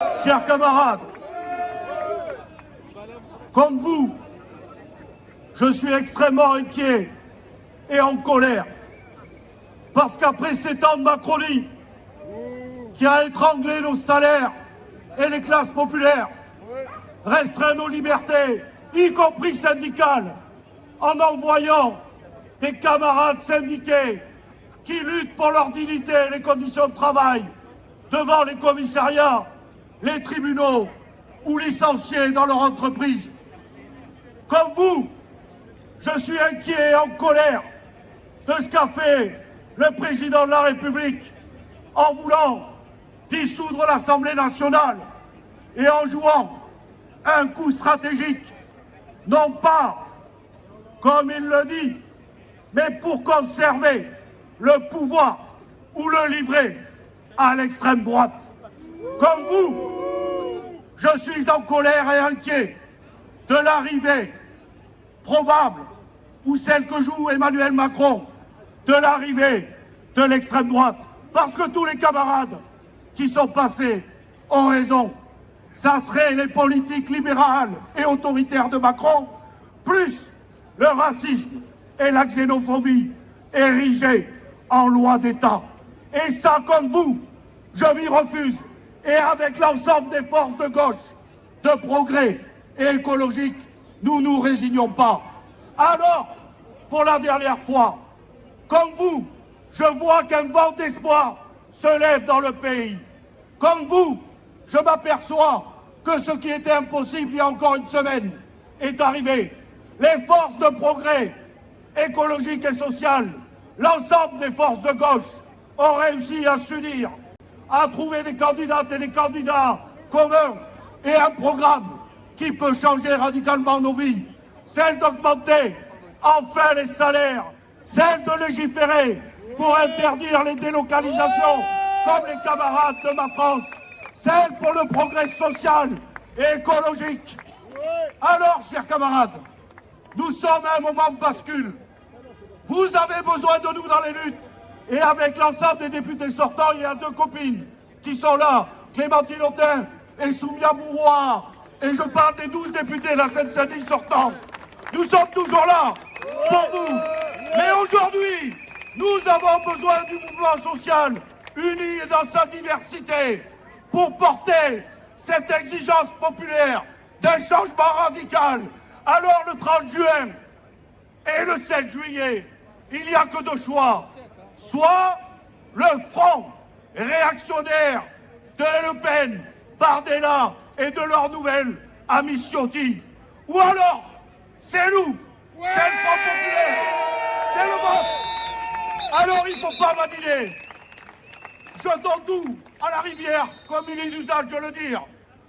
Chers camarades, comme vous, je suis extrêmement inquiet et en colère. Parce qu'après 7 ans de Macronie, qui a étranglé nos salaires et les classes populaires, restreint nos libertés, y compris syndicales, en envoyant des camarades syndiqués qui luttent pour leur dignité et les conditions de travail devant les commissariats, les tribunaux ou licenciés dans leur entreprise. Comme vous, je suis inquiet et en colère de ce qu'a fait le président de la République en voulant dissoudre l'Assemblée nationale et en jouant un coup stratégique, non pas, comme il le dit, mais pour conserver le pouvoir ou le livrer à l'extrême droite. Comme vous, je suis en colère et inquiet de l'arrivée probable, ou celle que joue Emmanuel Macron, de l'arrivée de l'extrême droite. Parce que tous les camarades qui sont passés ont raison. Ça serait les politiques libérales et autoritaires de Macron, plus le racisme et la xénophobie érigés en loi d'État. Et ça, comme vous, je m'y refuse. Et avec l'ensemble des forces de gauche, de progrès et écologique, nous nous résignons pas. Alors, pour la dernière fois, comme vous, je vois qu'un vent d'espoir se lève dans le pays. Comme vous, je m'aperçois que ce qui était impossible il y a encore une semaine est arrivé. Les forces de progrès écologique et social, l'ensemble des forces de gauche ont réussi à s'unir, à trouver des candidates et des candidats communs et un programme qui peut changer radicalement nos vies. Celle d'augmenter enfin les salaires, celle de légiférer pour interdire les délocalisations comme les camarades de ma France, celle pour le progrès social et écologique. Alors, chers camarades, nous sommes à un moment de bascule. Vous avez besoin de nous dans les luttes. Et avec l'ensemble des députés sortants, il y a 2 copines qui sont là, Clémentine Autain et Soumia Bouroua. Et je parle des 12 députés de la Seine-Saint-Denis sortants. Nous sommes toujours là pour vous. Mais aujourd'hui, nous avons besoin du mouvement social uni dans sa diversité pour porter cette exigence populaire d'un changement radical. Alors le 30 juin et le 7 juillet, il n'y a que 2 choix. Soit le front réactionnaire de Le Pen, Bardella et de leur nouvelle amie Ciotti. Ou alors, c'est nous, c'est le Front populaire, c'est le vote. Alors il ne faut pas badiner. Jetons tout à la rivière, comme il est d'usage de le dire.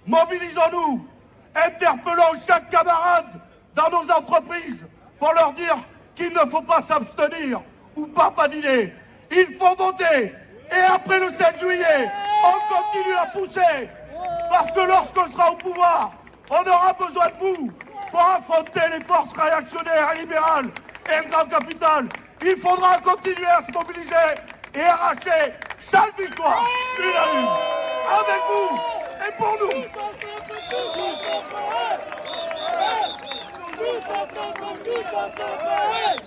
Mobilisons-nous, interpellons chaque camarade dans nos entreprises pour leur dire qu'il ne faut pas s'abstenir ou pas badiner. Il faut voter. Et après le 7 juillet, on continue à pousser. Parce que lorsqu'on sera au pouvoir, on aura besoin de vous pour affronter les forces réactionnaires et libérales et le grand capital. Il faudra continuer à se mobiliser et arracher chaque victoire, une à une, avec vous et pour nous.